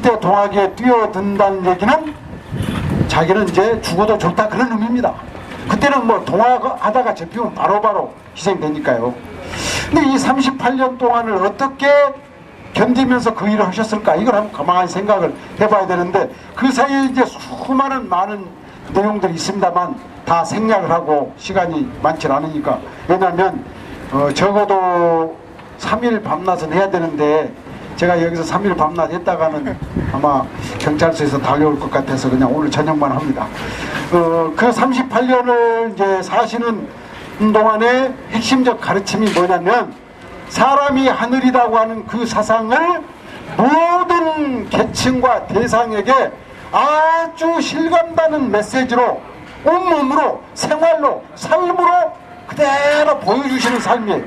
그때 동학에 뛰어든다는 얘기는 자기는 이제 죽어도 좋다 그런 의미입니다. 그때는 뭐 동학하다가 잡히면 바로바로 희생되니까요. 근데 이 38년 동안을 어떻게 견디면서 그 일을 하셨을까, 이걸 한번 가만히 생각을 해봐야 되는데, 그 사이에 이제 수많은 많은 내용들이 있습니다만 다 생략을 하고 시간이 많지 않으니까. 왜냐하면 적어도 3일 밤낮은 해야 되는데 제가 여기서 3일 밤낮 했다가는 아마 경찰서에서 달려올 것 같아서 그냥 오늘 저녁만 합니다. 그 38년을 이제 사시는 동안의 핵심적 가르침이 뭐냐면, 사람이 하늘이라고 하는 그 사상을 모든 계층과 대상에게 아주 실감나는 메시지로 온몸으로 생활로 삶으로 그대로 보여주시는 삶이에요.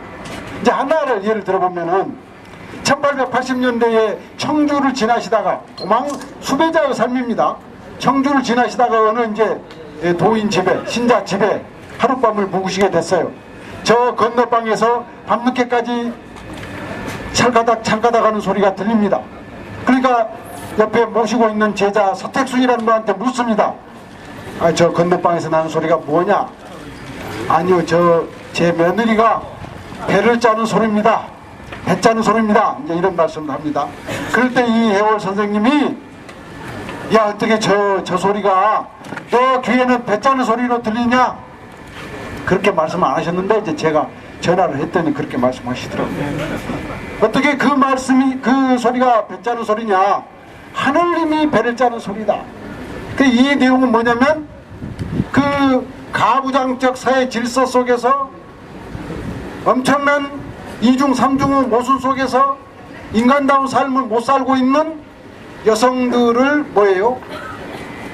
이제 하나를 예를 들어보면은 1880년대에 청주를 지나시다가 수배자의 삶입니다. 청주를 지나시다가 어느 이제 도인 집에, 신자 집에 하룻밤을 묵으시게 됐어요. 저 건너방에서 밤늦게까지 찰가닥 하는 소리가 들립니다. 그러니까 옆에 모시고 있는 제자 서택순이라는 분한테 묻습니다. 저 건너방에서 나는 소리가 뭐냐? 아니요, 제 며느리가 배를 짜는 소리입니다. 배 짜는 소리입니다. 이제 이런 말씀을 합니다. 그럴 때 이 해월 선생님이, 야, 어떻게 저 소리가 너 귀에는 배 짜는 소리로 들리냐? 그렇게 말씀 안 하셨는데 이제 제가 전화를 했더니 그렇게 말씀하시더라고요. 어떻게 그 소리가 배 짜는 소리냐? 하늘님이 배를 짜는 소리다. 이 내용은 뭐냐면, 그 가부장적 사회 질서 속에서 엄청난 이중 삼중의 모순 속에서 인간다운 삶을 못 살고 있는 여성들을 뭐예요?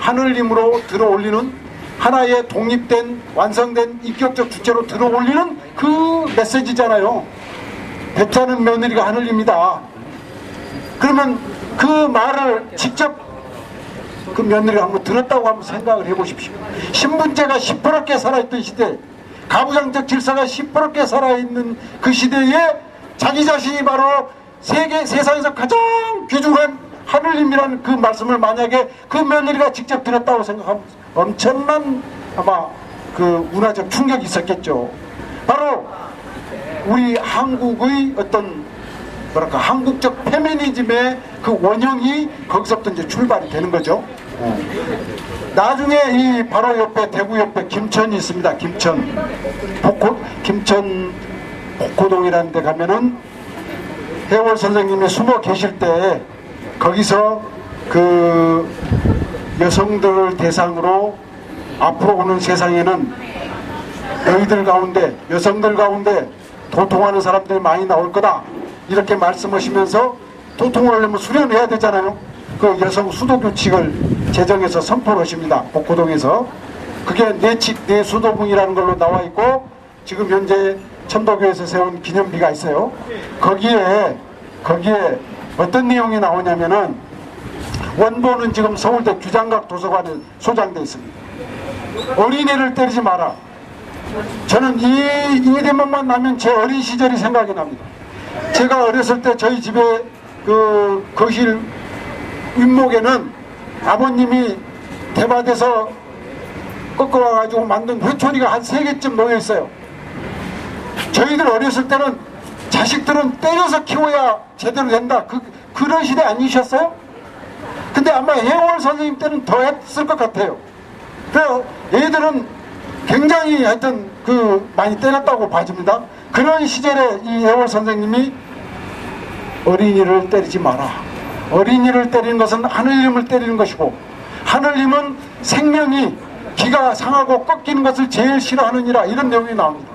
하늘님으로 들어올리는, 하나의 독립된 완성된 인격적 주체로 들어올리는 그 메시지잖아요. 배 짜는 며느리가 하늘님이다. 그러면 그 말을 직접 그 며느리가 한번 들었다고 한번 생각을 해보십시오. 신분제가 시퍼렇게 살아있던 시대, 가부장적 질서가 시퍼렇게 살아있는 그 시대에 자기 자신이 바로 세상에서 가장 귀중한 하늘님이라는 그 말씀을 만약에 그 며느리가 직접 들었다고 생각하면 엄청난 아마 그 문화적 충격이 있었겠죠. 바로 우리 한국의 어떤 뭐랄까 한국적 페미니즘의 그 원형이 거기서부터 이제 출발이 되는 거죠. 나중에 이 바로 옆에 대구 옆에 김천이 있습니다. 김천 복호동이라는 데 가면은 해월 선생님이 숨어 계실 때 거기서 그 여성들을 대상으로 앞으로 오는 세상에는 너희들 가운데, 여성들 가운데 도통하는 사람들이 많이 나올 거다, 이렇게 말씀하시면서 도통을 하려면 수련해야 되잖아요. 그 여성 수도 규칙을 제정해서 선포를 하십니다. 복호동에서. 그게 내수도봉이라는 걸로 나와 있고, 지금 현재 천도교에서 세운 기념비가 있어요. 거기에 어떤 내용이 나오냐면은, 원본은 지금 서울대 규장각 도서관에 소장되어 있습니다. 어린애를 때리지 마라. 저는 이 대목만 나면 제 어린 시절이 생각이 납니다. 제가 어렸을 때 저희 집에 그 거실 윗목에는 아버님이 대밭에서 꺾어와가지고 만든 회초리가 한 3개쯤 놓여 있어요. 저희들 어렸을 때는 자식들은 때려서 키워야 제대로 된다, 그런 시대 아니셨어요? 근데 아마 해월 선생님 때는 더 했을 것 같아요. 그래서 얘들은 굉장히 하여튼 많이 때렸다고 봐집니다. 그런 시절에 이 해월 선생님이 어린이를 때리지 마라. 어린이를 때리는 것은 하늘님을 때리는 것이고, 하늘님은 생명이 기가 상하고 꺾이는 것을 제일 싫어하느니라, 이런 내용이 나옵니다.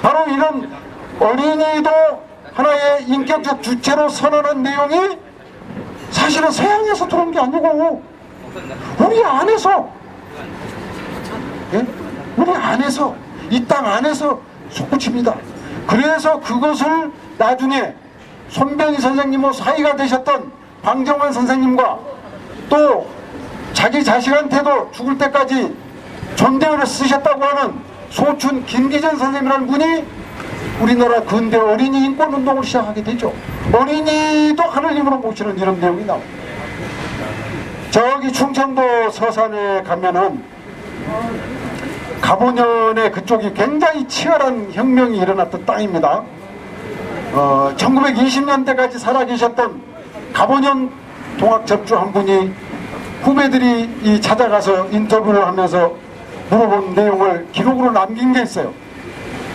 바로 이런 어린이도 하나의 인격적 주체로 선언한 내용이 사실은 서양에서 들어온 게 아니고 우리 안에서, 우리 안에서, 이 땅 안에서 솟구칩니다. 그래서 그것을 나중에 손병희 선생님과 사이가 되셨던 방정환 선생님과 또 자기 자식한테도 죽을 때까지 존대어를 쓰셨다고 하는 소춘 김기전 선생님이라는 분이 우리나라 근대 어린이 인권운동을 시작하게 되죠. 어린이도 하늘님으로 모시는 이런 내용이 나옵니다. 저기 충청도 서산에 가면은 가보년에 그쪽이 굉장히 치열한 혁명이 일어났던 땅입니다. 1920년대까지 살아계셨던 가보년 동학접주 한 분이 후배들이 찾아가서 인터뷰를 하면서 물어본 내용을 기록으로 남긴 게 있어요.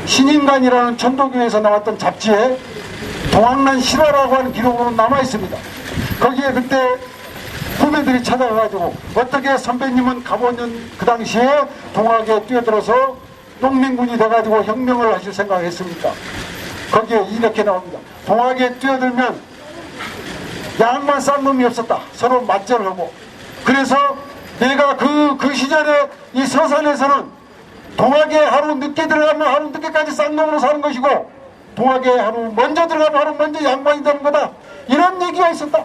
신인간이라는 천도교에서 나왔던 잡지에 동학난 실화라고 하는 기록으로 남아 있습니다. 거기에 그때 후배들이 찾아가가지고 어떻게 선배님은 가보년 그 당시에 동학에 뛰어들어서 농민군이 돼가지고 혁명을 하실 생각했습니까? 거기에 이렇게 나옵니다. 동학에 뛰어들면 양만 싼 놈이 없었다. 서로 맞절을 하고. 그래서 내가 그 시절에 이 서산에서는 동학에 하루 늦게 들어가면 하루 늦게까지 쌍놈으로 사는 것이고, 동학에 하루 먼저 들어가면 하루 먼저 양반이 되는 거다. 이런 얘기가 있었다.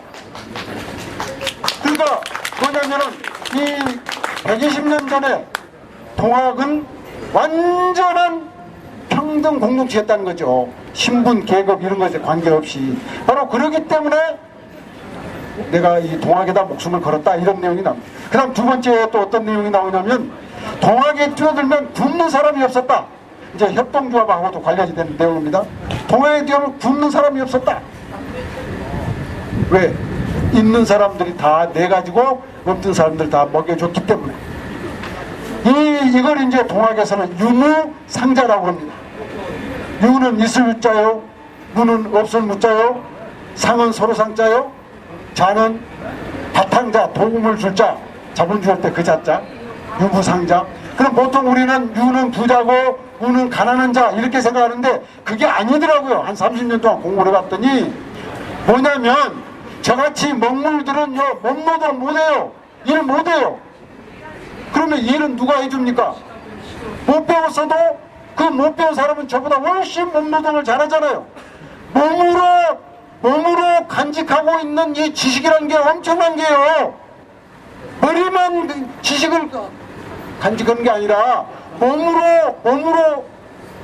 그러니까 뭐냐면은 이 120년 전에 동학은 완전한 평등 공동체였다는 거죠. 신분, 계급 이런 것에 관계없이. 바로 그러기 때문에 내가 이 동학에다 목숨을 걸었다, 이런 내용이 나옵니다. 그 다음 두 번째 또 어떤 내용이 나오냐면, 동학에 뛰어들면 굶는 사람이 없었다. 이제 협동조합하고도 관련이 되는 내용입니다. 동학에 뛰어들면 굶는 사람이 없었다. 왜? 있는 사람들이 다 내가지고 없던 사람들 다 먹여줬기 때문에. 이걸 이제 동학에서는 유무상자라고 합니다. 유는 있을 유자요, 무는 없을 무자요, 상은 서로 상자요, 자는 바탕자, 도움을 줄 자, 자본주의 때 그 자자, 유무상자. 그럼 보통 우리는 유는 부자고 무는 가난한 자 이렇게 생각하는데 그게 아니더라고요. 한 30년 동안 공부를 해봤더니 뭐냐면, 저같이 먹물들은요, 몸노동 못해요. 일 못해요. 그러면 일은 누가 해줍니까? 못 배웠어도 그 못 배운 사람은 저보다 훨씬 몸노동을 잘하잖아요. 몸으로 간직하고 있는 이 지식이라는 게 엄청난 게요. 머리만 지식을 간직하는 게 아니라 몸으로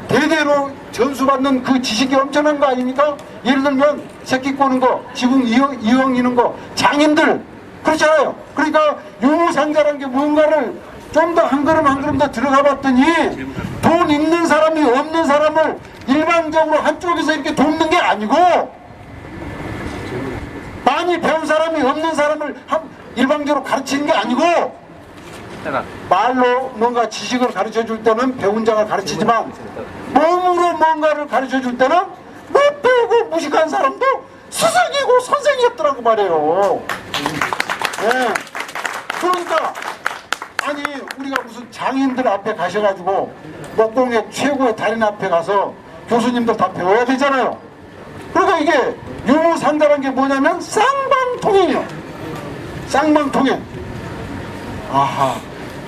대대로 전수받는 그 지식이 엄청난 거 아닙니까? 예를 들면 새끼 꼬는 거, 지붕 이왕이는 거, 장인들 그렇잖아요. 그러니까 유무상자라는 게 뭔가를 좀 더 한 걸음 더 들어가 봤더니, 돈 있는 사람이 없는 사람을 일방적으로 한쪽에서 이렇게 돕는 게 아니고, 많이 배운 사람이 없는 사람을 일방적으로 가르치는 게 아니고, 말로 뭔가 지식을 가르쳐 줄 때는 배운 자가 가르치지만, 몸으로 뭔가를 가르쳐 줄 때는 못 배우고 무식한 사람도 스승이고 선생이었더라고 말이에요. 네. 그러니까 아니 우리가 무슨 장인들 앞에 가셔가지고 목공의 최고의 달인 앞에 가서 교수님들 다 배워야 되잖아요. 그러니까 이게 유무상자라는 게 뭐냐면 쌍방통행이요. 쌍방통행. 아하.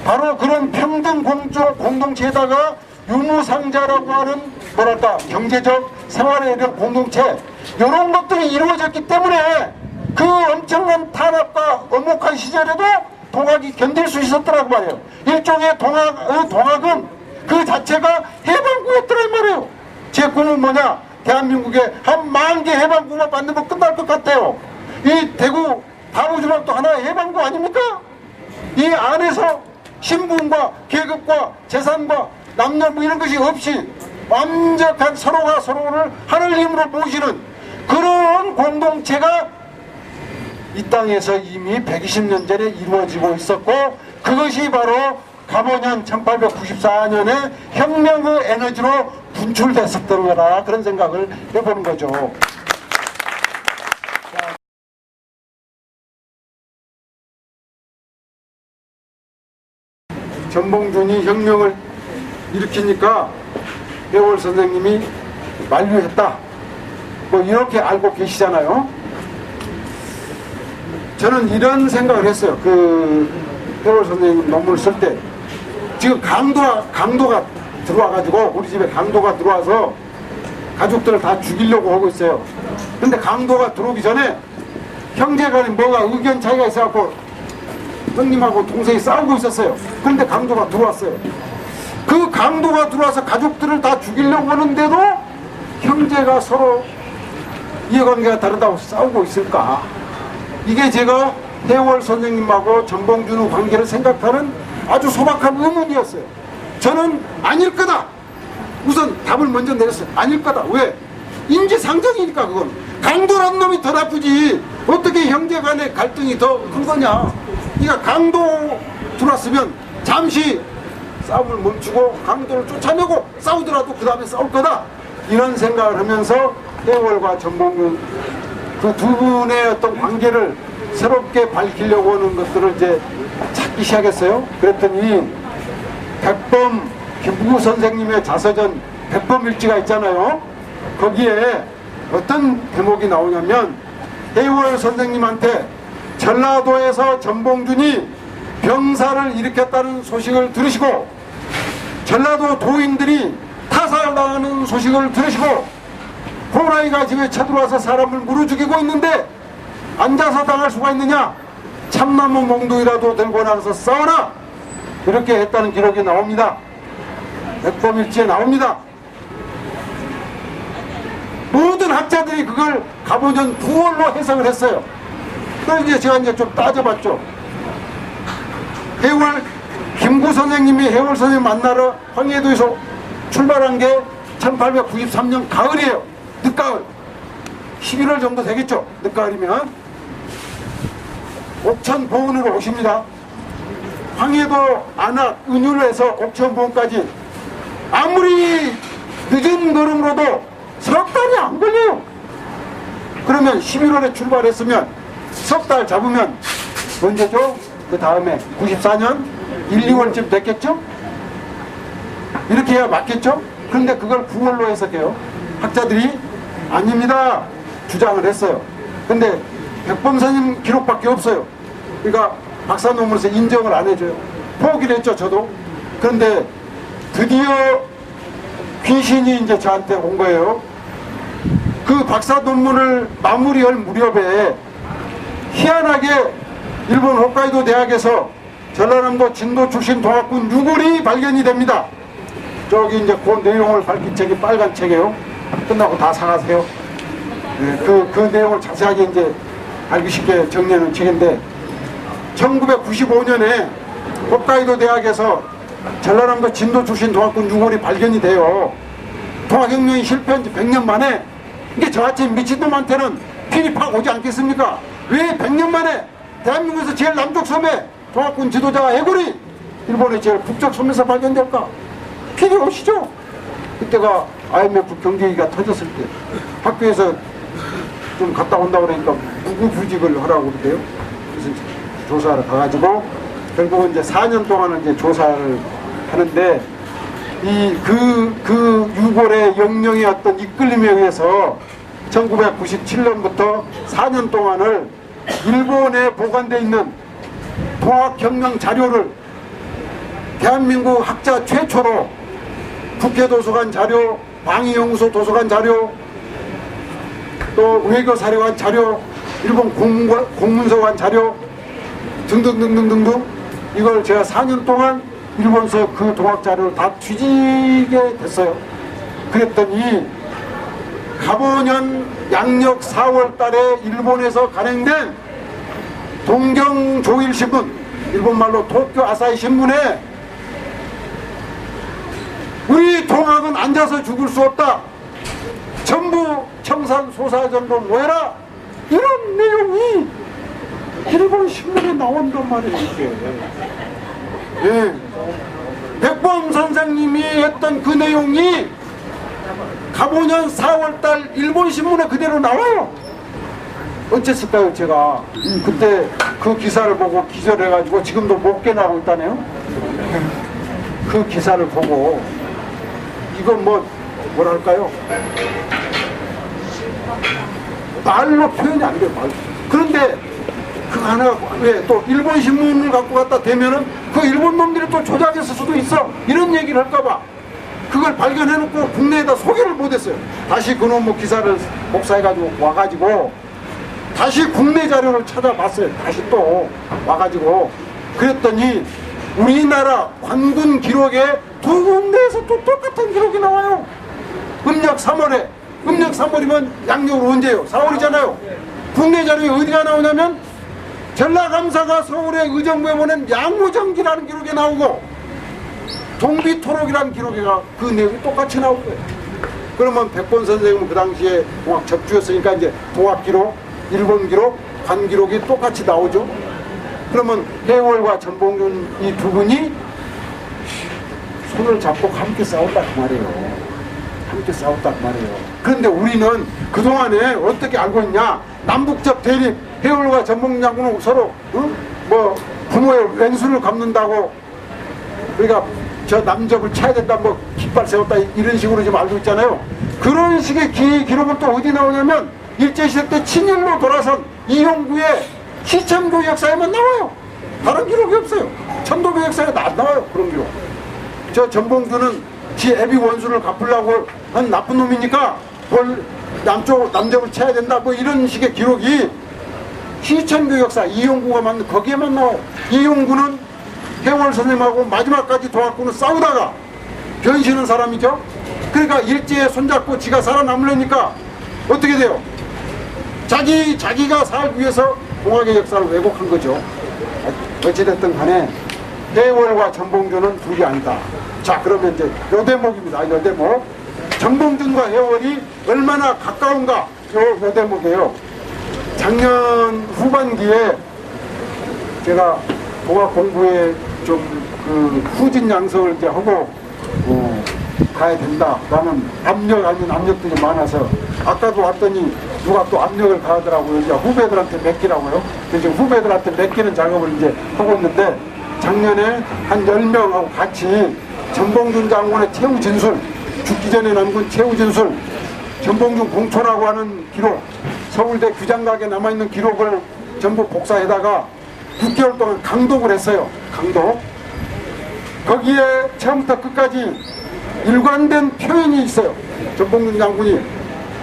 바로 그런 평등 공동체에다가 유무상자라고 하는 뭐랄까 경제적 생활에 대한 공동체, 이런 것들이 이루어졌기 때문에 그 엄청난 탄압과 엄혹한 시절에도 동학이 견딜 수 있었더라고 말이에요. 일종의 동학은 그 자체가 해방구였더란 말이에요. 제 꿈은 뭐냐? 대한민국에 한 10,000개 해방구만 만들면 끝날 것 같아요. 이 대구 바보주막도 하나의 해방구 아닙니까? 이 안에서 신분과 계급과 재산과 남녀 뭐 이런 것이 없이 완벽한 서로가 서로를 하늘 힘으로 모시는 그런 공동체가 이 땅에서 이미 120년 전에 이루어지고 있었고, 그것이 바로 가보년 1894년에 혁명의 에너지로 분출됐었던 거라, 그런 생각을 해보는 거죠. 전봉준이 혁명을 일으키니까 해월 선생님이 만류했다, 뭐 이렇게 알고 계시잖아요. 저는 이런 생각을 했어요. 그 해월 선생님 논문을 쓸 때 지금 강도가 들어와가지고 우리 집에 강도가 들어와서 가족들을 다 죽이려고 하고 있어요. 근데 강도가 들어오기 전에 형제간에 뭐가 의견 차이가 있어갖고 형님하고 동생이 싸우고 있었어요. 그런데 강도가 들어왔어요. 그 강도가 들어와서 가족들을 다 죽이려고 하는데도 형제가 서로 이해관계가 다르다고 싸우고 있을까? 이게 제가 해월 선생님하고 전봉준의 관계를 생각하는 아주 소박한 의문이었어요. 저는 아닐 거다. 우선 답을 먼저 내렸어요. 아닐 거다. 왜? 인지상정이니까. 그건 강도란 놈이 더 나쁘지 어떻게 형제 간의 갈등이 더 큰 거냐. 그러니까 강도 들어왔으면 잠시 싸움을 멈추고 강도를 쫓아내고 싸우더라도 그 다음에 싸울 거다, 이런 생각을 하면서 해월과 전봉준 그 두 분의 어떤 관계를 새롭게 밝히려고 하는 것들을 이제 찾기 시작했어요. 그랬더니 백범 김구 선생님의 자서전 백범일지가 있잖아요. 거기에 어떤 대목이 나오냐면, 해월 선생님한테 전라도에서 전봉준이 병사를 일으켰다는 소식을 들으시고 전라도 도인들이 타살당하는 소식을 들으시고 호랑이가 집에 쳐들어와서 사람을 물어 죽이고 있는데 앉아서 당할 수가 있느냐, 참나무 몽둥이라도 들고 나가서 싸워라, 이렇게 했다는 기록이 나옵니다. 백범일지에 나옵니다. 모든 학자들이 그걸 가보전 9월로 해석을 했어요. 그래서 이제 제가 이제 좀 따져봤죠. 해월 김구 선생님이 해월 선생님 만나러 황해도에서 출발한 게 1893년 가을이에요. 늦가을 11월 정도 되겠죠. 늦가을이면 옥천 보은으로 오십니다. 황해도 안악 은율에서 옥천 보은까지 아무리 늦은 걸음으로도 석 달이 안 걸려요. 그러면 11월에 출발했으면 석 달 잡으면 언제죠? 그 다음에 94년 1, 2월쯤 됐겠죠? 이렇게 해야 맞겠죠? 그런데 그걸 9월로 해석해요. 학자들이 아닙니다 주장을 했어요. 근데 백범선님 기록밖에 없어요. 그러니까 박사 논문에서 인정을 안 해줘요. 포기를 했죠, 저도. 그런데 드디어 귀신이 이제 저한테 온 거예요. 그 박사 논문을 마무리할 무렵에 희한하게 일본 홋카이도 대학에서 전라남도 진도 출신 동학군 6월이 발견이 됩니다. 저기 이제 그 내용을 밝힌 책이 빨간 책이에요. 끝나고 다 사가세요. 네, 그 내용을 자세하게 이제 알기 쉽게 정리하는 책인데, 1995년에 홋카이도 대학에서 전라남도 진도 출신 동학군 6월이 발견이 돼요. 동학혁명이 실패한 지 100년 만에. 이게 저같이 미친놈한테는 필이 팍 오지 않겠습니까? 왜 100년 만에 대한민국에서 제일 남쪽 섬에 동학군 지도자가 해골이 일본의 제일 북쪽 섬에서 발견될까? 필이 오시죠? 그때가 IMF 경제위기가 터졌을 때 학교에서 좀 갔다 온다고 그러니까 무구부직을 하라고 그러대요. 그래서 조사를 가가지고 결국은 이제 4년 동안은 이제 조사를 하는데, 그 6월의 영령의 어떤 이끌림에 의해서 1997년부터 4년 동안을 일본에 보관되어 있는 동학혁명 자료를 대한민국 학자 최초로 국회도서관 자료, 방위연구소 도서관 자료, 또 외교사령관 자료, 일본 공문서관 자료 등등등등등등, 이걸 제가 4년 동안 일본서 그 동학 자료를 다 뒤지게 됐어요. 그랬더니 가보년 양력 4월 달에 일본에서 간행된 동경조일신문, 일본말로 도쿄 아사히 신문에 우리 동학은 앉아서 죽을 수 없다, 전부 청산소사전으로 모여라, 이런 내용이 일본 신문에 나온단 말이에요. 이게. 예. 백범 선생님이 했던 그 내용이 가보년 4월달 일본 신문에 그대로 나와요. 어쨌을까요? 제가 그때 그 기사를 보고 기절해가지고 지금도 못 깨나고 있다네요. 그 기사를 보고 이건 뭐랄까요? 말로 표현이 안 돼요. 말로. 그런데 그 하나가 왜 또 일본 신문을 갖고 갖다 대면은 그 일본 놈들이 또 조작했을 수도 있어, 이런 얘기를 할까봐 그걸 발견해놓고 국내에다 소개를 못했어요. 다시 그놈의 기사를 복사해가지고 와가지고 다시 국내 자료를 찾아봤어요. 다시 또 와가지고 그랬더니 우리나라 관군 기록에 두 군데에서 또 똑같은 기록이 나와요. 음력 3월에, 음력 3월이면 양력으로 언제예요? 4월이잖아요. 국내 자료에 어디가 나오냐면 전라감사가 서울의 의정부에 보낸 양무정지라는 기록에 나오고 동비토록이라는 기록에가 그 내용이 똑같이 나올 거예요. 그러면 백본 선생님은 그 당시에 동학 접주였으니까 이제 동학 기록, 일본 기록, 관 기록이 똑같이 나오죠. 그러면 해월과 전봉준 이 두 분이 손을 잡고 함께 싸웠다 그 말이에요. 함께 싸웠다 그 말이에요. 그런데 우리는 그동안에 어떻게 알고 있냐? 남북적 대립, 해월과 전봉준 장군은 서로 뭐 부모의 왼수를 갚는다고, 그러니까 저 남적을 쳐야 된다, 뭐 깃발 세웠다, 이런 식으로 지금 알고 있잖아요. 그런 식의 기록은 또 어디 나오냐면 일제시대 때 친일로 돌아선 이용구의 시천교 역사에만 나와요. 다른 기록이 없어요. 천도교 역사에 안 나와요. 그런 기록. 저 전봉준은 지 애비 원수를 갚으려고 한 나쁜 놈이니까 뭘 남적을 쳐야 된다, 뭐 이런 식의 기록이 시천교 역사 이용구가 만든 거기에만 나와요. 이용구는 해월 선생님하고 마지막까지 동학군을 싸우다가 변신한 사람이죠. 그러니까 일제에 손잡고 지가 살아남으려니까 어떻게 돼요? 자기가 살기 위해서 동학의 역사를 왜곡한 거죠. 어찌됐든 간에 해월과 전봉준은 둘이 아니다. 자, 그러면 이제 요 대목입니다. 요 대목. 전봉준과 해월이 얼마나 가까운가, 요 대목이에요. 작년 후반기에 제가 동학 공부에 좀 그 후진 양성을 이제 하고 가야 된다라는 압력 아닌 압력들이 많아서 아까도 왔더니 누가 또 압력을 가하더라고요. 이제 후배들한테 맡기라고요. 지금 후배들한테 맡기는 작업을 이제 하고 있는데, 작년에 한 10명하고 같이 전봉준 장군의 최후 진술, 죽기 전에 남긴 최후 진술, 전봉준 공초라고 하는 기록, 서울대 규장각에 남아있는 기록을 전부 복사해다가 6개월 동안 강독을 했어요. 강독. 거기에 처음부터 끝까지 일관된 표현이 있어요. 전봉준 장군이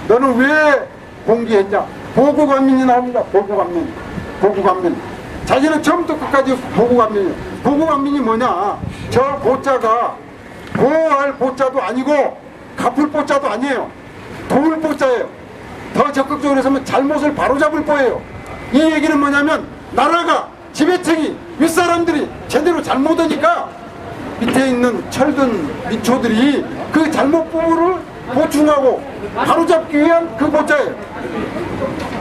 너는 왜 봉기했냐? 보고감민이 나옵니다. 보고감민. 보고감민. 자기는 처음부터 끝까지 보고감민이에요. 보고감민이 뭐냐? 저 보자가 보호할 보자도 아니고 갚을 보자도 아니에요. 도울 보자예요. 더 적극적으로 해서면 잘못을 바로잡을 거예요. 이 얘기는 뭐냐면 나라가, 지배층이, 윗사람들이 제대로 잘못하니까 밑에 있는 철든 민초들이 그 잘못 부분을 보충하고 바로잡기 위한 그 보자예요.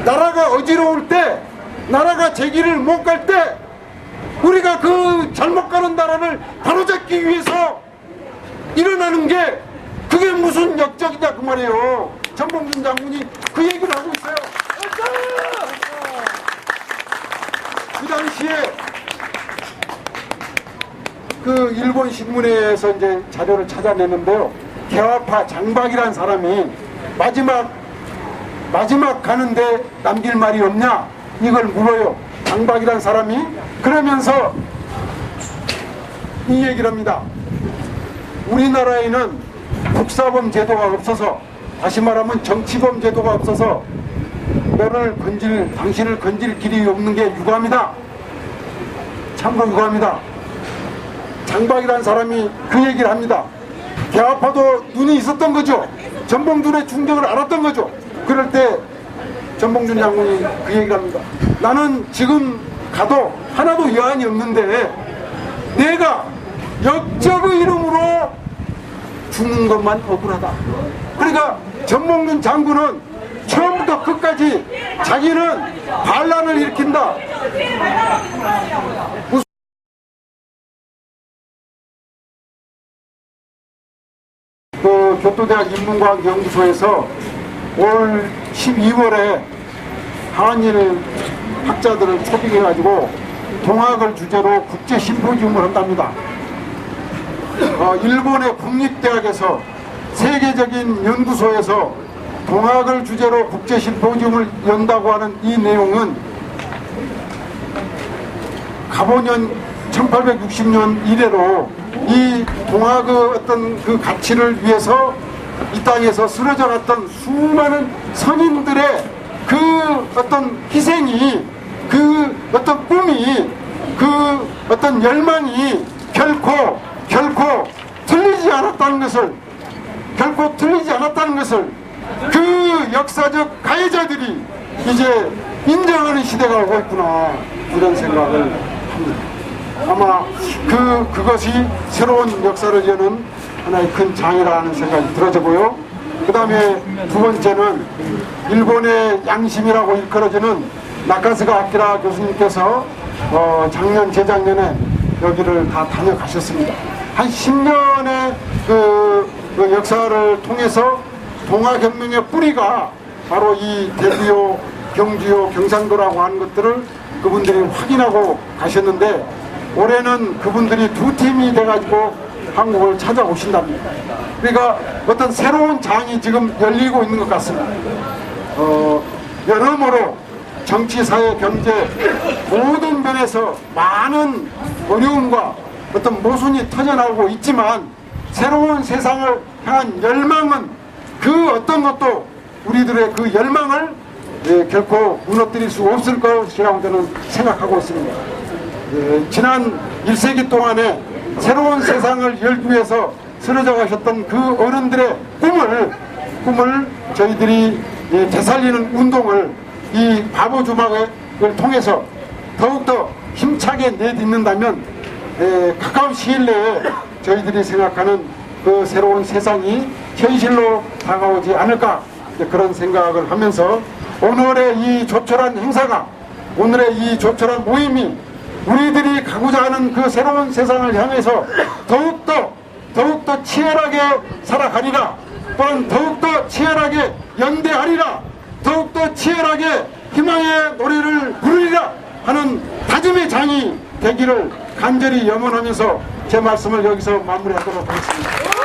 나라가 어지러울 때, 나라가 제 길을 못 갈 때 우리가 그 잘못 가는 나라를 바로잡기 위해서 일어나는 게, 그게 무슨 역적이냐 그 말이에요. 전봉준 장군이 그 얘기를 하고 있어요. 그 당시에 그 일본 신문에서 이제 자료를 찾아내는데요. 개화파 장박이라는 사람이 마지막 가는데 남길 말이 없냐, 이걸 물어요. 장박이라는 사람이. 그러면서 이 얘기를 합니다. 우리나라에는 국사범 제도가 없어서, 다시 말하면 정치범 제도가 없어서 당신을 건질 길이 없는 게 유감이다. 참으로 유감이다. 장박이라는 사람이 그 얘기를 합니다. 개화파도 눈이 있었던 거죠. 전봉준의 충격을 알았던 거죠. 그럴 때 전봉준 장군이 그 얘기를 합니다. 나는 지금 가도 하나도 여한이 없는데 내가 역적의 이름으로 죽는 것만 억울하다. 그러니까 전봉준 장군은 처음부터 끝까지 자기는 반란을 일으킨다. 그 교토대학 인문과학연구소에서 올 12월에 한일 학자들을 초빙해가지고 동학을 주제로 국제 심포지움을 한답니다. 일본의 국립대학에서 세계적인 연구소에서 동학을 주제로 국제 심포지움을 연다고 하는 이 내용은 가보년 1860년 이래로 이 동학의 어떤 그 가치를 위해서 이 땅에서 쓰러져 갔던 수많은 선인들의 그 어떤 희생이, 그 어떤 꿈이, 그 어떤 열망이 결코 틀리지 않았다는 것을, 그 역사적 가해자들이 이제 인정하는 시대가 오고 있구나. 이런 생각을 합니다. 아마 그것이 새로운 역사를 여는 하나의 큰 장이라는 생각이 들어지고요. 그 다음에 두 번째는 일본의 양심이라고 일컬어지는 나카스가 아키라 교수님께서 작년 재작년에 여기를 다 다녀가셨습니다. 한 10년의 그 역사를 통해서 동아혁명의 뿌리가 바로 이 대구요, 경주요, 경상도라고 하는 것들을 그분들이 확인하고 가셨는데, 올해는 그분들이 두 팀이 돼가지고 한국을 찾아오신답니다. 그러니까 어떤 새로운 장이 지금 열리고 있는 것 같습니다. 여러모로 정치, 사회, 경제 모든 면에서 많은 어려움과 어떤 모순이 터져나오고 있지만, 새로운 세상을 향한 열망은 그 어떤 것도 우리들의 그 열망을 결코 무너뜨릴 수 없을 것이라고 저는 생각하고 있습니다. 지난 1세기 동안에 새로운 세상을 열기 위해서 쓰러져 가셨던 그 어른들의 꿈을 저희들이 되살리는 운동을 이 바보 주막을 통해서 더욱더 힘차게 내딛는다면 가까운 시일 내에 저희들이 생각하는 그 새로운 세상이 현실로 다가오지 않을까, 그런 생각을 하면서 오늘의 이 조촐한 행사가, 오늘의 이 조촐한 모임이 우리들이 가고자 하는 그 새로운 세상을 향해서 더욱더 치열하게 살아가리라, 또한 더욱더 치열하게 연대하리라, 더욱더 치열하게 희망의 노래를 부르리라 하는 다짐의 장이 되기를 간절히 염원하면서 제 말씀을 여기서 마무리하도록 하겠습니다.